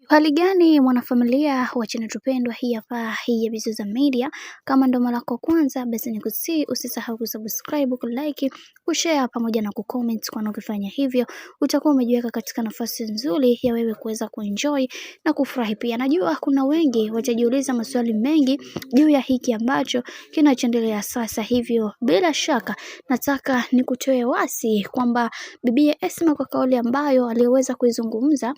Hali gani mwanafamilia wa channel tupendwa hii hapa hii ya Bizoza Media. Kama ndo mara yako kwanza basi nikusihi usisahau kusubscribe, kulike, kushare pamoja na kucomment, kwa ukifanya hivyo utakuwa umejiweka katika nafasi nzuri ya wewe kuweza kuenjoy na kufurahi pia. Najua kuna wengi watajiuliza maswali mengi juu ya hiki ambacho kinachoendelea sasa, hivyo bila shaka nataka nikutoe wasi kwamba Bibi Esma kwa kauli ambayo aliweza kuizungumza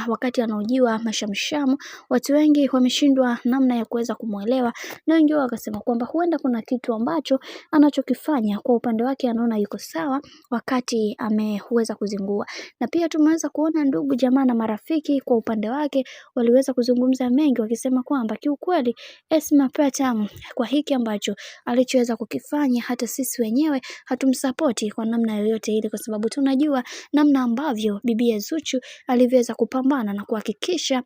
wakati anaojiwa mashamshamu, watu wengi wameshindwa namna ya kuweza kumuelewa, na wengi wakasema kwamba huenda kuna kitu ambacho anachokifanya kwa upande wake anaona yuko sawa wakati ameweza kuzingua. Na pia tumeweza kuona ndugu jamaa na marafiki kwa upande wake waliweza kuzungumza mengi wakisema kwamba kiukweli Esma Platinum kwa hiki ambacho alichoweza kukifanya, hata sisi wenyewe hatumsapoti kwa namna yoyote ile, kwa sababu tunajua namna ambavyo bibi Zuchu alivyoweza kupambana na kuhakikisha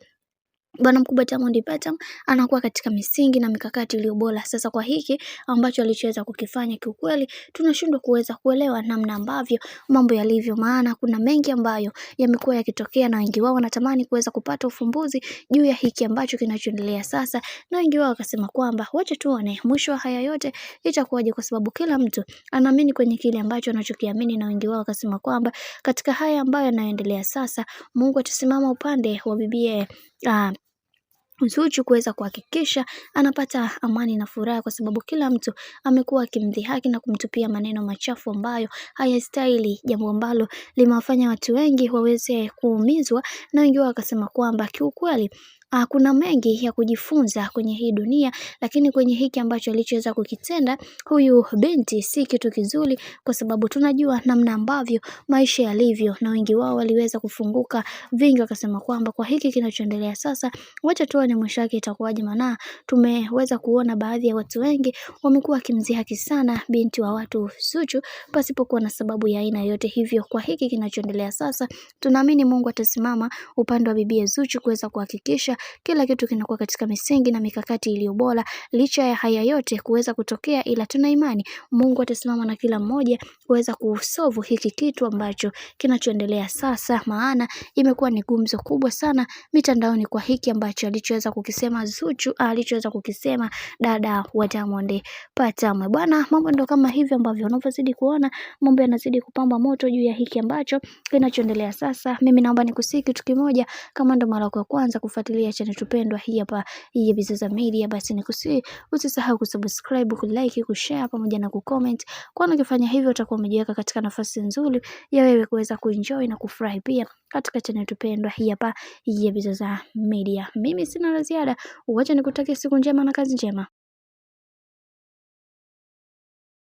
bwana mkubwa Diamond Platnumz anakuwa katika misingi na mikakati iliyo bora. Sasa kwa hiki ambacho alichoweza kukifanya, kiukweli tunashindwa kuweza kuelewa namna ambavyo mambo yalivyo, maana kuna mengi ambayo yamekuwa yakitokea na wengi wao wanatamani kuweza kupata ufumbuzi juu ya hiki ambacho kinachoendelea sasa, na wengi wao wakasema kwamba wacha tuone mwisho wa haya yote itakuwaje, kwa sababu kila mtu anaamini kwenye kile ambacho anachokiamini, na wengi wao wakasema kwamba katika haya ambayo yanaendelea sasa Mungu atasimama upande wa bibie Zuchu kuweza kuhakikisha anapata amani na furaha, kwa sababu kila mtu amekuwa akimdhihaki na kumtupia maneno machafu ambayo hayastahili, jambo ambalo limewafanya watu wengi waweze kuumizwa, na wengi wao wakasema kwamba kiukweli kuna mengi ya kujifunza kwenye hii dunia, lakini kwenye hiki ambacho alichoweza kukitenda huyu binti si kitu kizuri, kwa sababu tunajua namna ambavyo maisha yalivyo, na wengi wao waliweza kufunguka vingi wakasema kwamba kwa hiki kinachoendelea sasa wacha tuone mwisho wake itakuwaje, maana tumeweza kuona baadhi ya watu wengi wamekuwa kimdhihaki sana binti wa watu Zuchu pasipokuwa na sababu ya aina yoyote. Hivyo kwa hiki kinachoendelea sasa tunaamini Mungu atasimama upande wa bibi Zuchu kuweza kuhakikisha kila kitu kinakuwa katika misingi na mikakati iliyo bora, licha ya haya yote kuweza kutokea, ila tuna imani Mungu atasimama na kila mmoja kuweza kusolve hiki kitu ambacho kinachoendelea sasa, maana imekuwa ni gumzo kubwa sana mitandaoni kwa hiki ambacho alichoweza kukisema Zuchu, alichoweza kukisema dada wa Diamond Platnumz. Bwana, mambo ndo kama hivyo ambavyo unavyozidi kuona mambo yanazidi kupamba moto juu ya hiki ambacho kinachoendelea sasa. Mimi naomba nikusihi kitu kimoja, kama ndo mara yako ya kwanza kufuatilia channel tupendwa hii hapa hii Bizoza Media, basi nikusihi usisahau kusubscribe, kulike, kushare pamoja na kucomment, kwani ukifanya hivyo utakuwa umejiweka katika nafasi nzuri ya wewe kuweza kuenjoy na kufurahi pia katika channel tupendwa hii hapa hii Bizoza Media. Mimi sina la ziada, wacha nikutakie siku njema na kazi njema.